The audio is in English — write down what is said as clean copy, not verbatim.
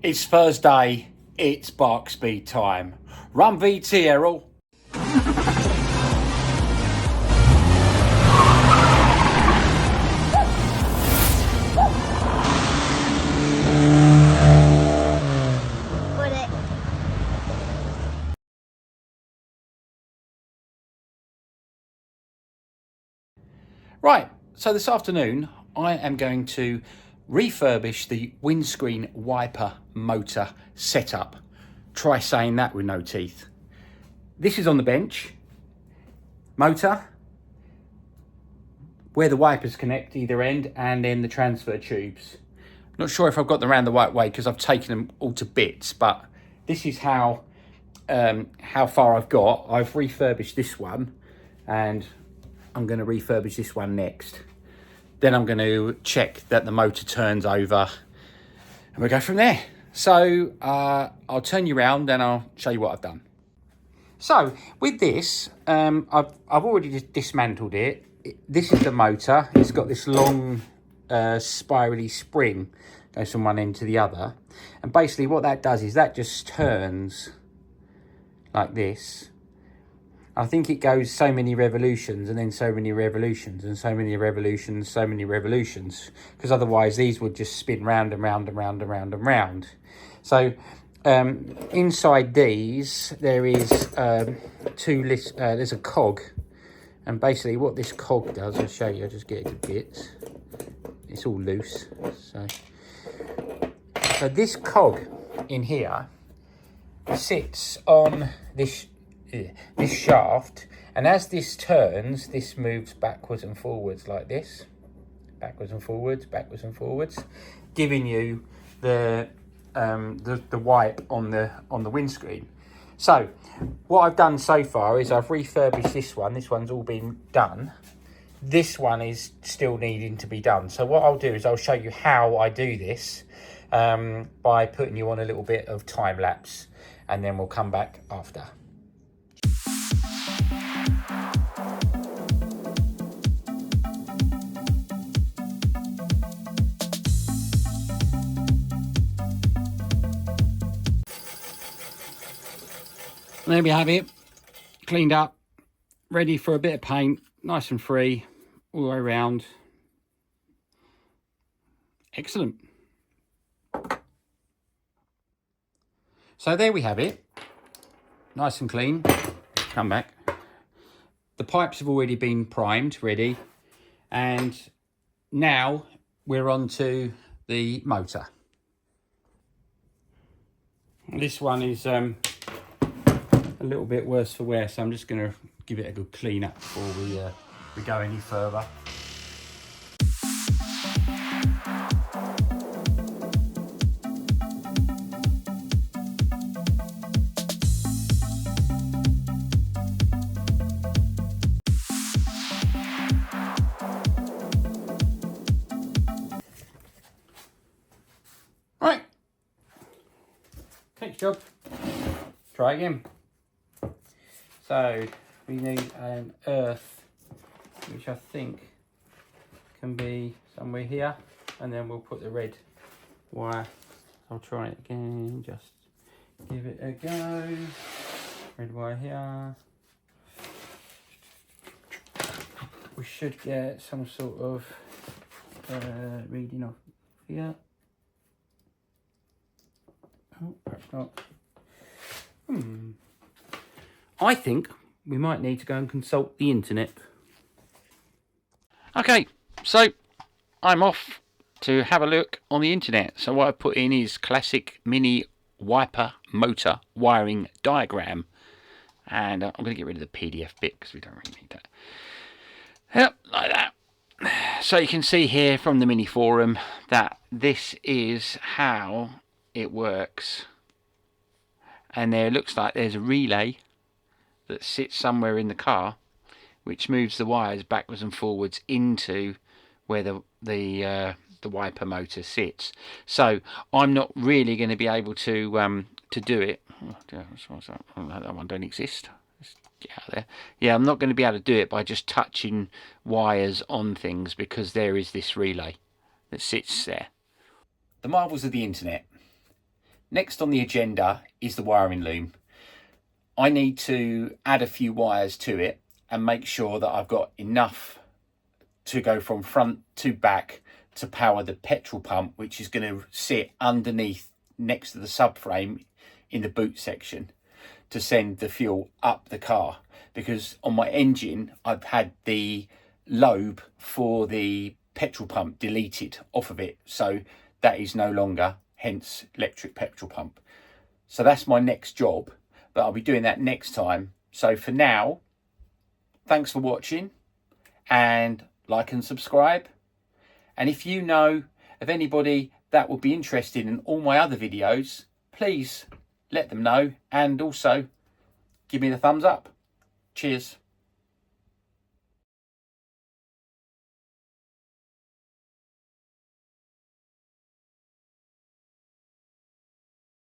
It's Thursday, it's Barkspeed time. Run VT, Errol. Put it. Right, so this afternoon I am going to refurbish the windscreen wiper motor setup. Try saying that with no teeth. This is on the bench. Motor, where the wipers connect either end, and then the transfer tubes. Not sure if I've got them around the right way because I've taken them all to bits, but this is how far I've got. I've refurbished this one and I'm going to refurbish this one next. Then I'm going to check that the motor turns over and we'll go from there. So I'll turn you around and I'll show you what I've done. So with this, I've already dismantled it. This is the motor. It's got this long spirally spring, goes from one end to the other. And basically what that does is that just turns like this. I think it goes so many revolutions and then so many revolutions and so many revolutions, so many revolutions, because otherwise these would just spin round and round and round and round and round. So inside these there is there's a cog, and basically what this cog does, I'll show you, I'll just get it to bits. It's all loose. So this cog in here sits on this shaft, and as this turns, this moves backwards and forwards like this, backwards and forwards, giving you the wipe on the windscreen. So what I've done so far is I've refurbished this one. This one's all been done. This one is still needing to be done. So what I'll do is I'll show you how I do this by putting you on a little bit of time lapse, and then we'll come back after. There we have it, cleaned up, ready for a bit of paint, nice and free all the way around. Excellent. So there we have it, nice and clean. Come back. The pipes have already been primed, ready, and now we're on to the motor. This one is a little bit worse for wear, so I'm just going to give it a good clean up before we go any further. Right, takes job. Try again. So we need an earth, which I think can be somewhere here, and then we'll put the red wire. I'll try it again, just give it a go. Red wire here. We should get some sort of reading off here. Oh, perhaps not. I think we might need to go and consult the internet. Okay, so I'm off to have a look on the internet. So what I put in is classic mini wiper motor wiring diagram. And I'm going to get rid of the PDF bit because we don't really need that. Yep, like that. So you can see here from the mini forum that this is how it works. And there looks like there's a relay that sits somewhere in the car, which moves the wires backwards and forwards into where the wiper motor sits. So I'm not really going to be able to do it. Oh, that one don't exist. Let's get out of there. Yeah, I'm not going to be able to do it by just touching wires on things, because there is this relay that sits there. The marvels of the internet. Next on the agenda is the wiring loom. I need to add a few wires to it and make sure that I've got enough to go from front to back to power the petrol pump, which is going to sit underneath next to the subframe in the boot section to send the fuel up the car. Because on my engine, I've had the lobe for the petrol pump deleted off of it. So that is no longer, hence electric petrol pump. So that's my next job, but I'll be doing that next time. So for now, thanks for watching, and like and subscribe. And if you know of anybody that would be interested in all my other videos, please let them know, and also give me the thumbs up. Cheers.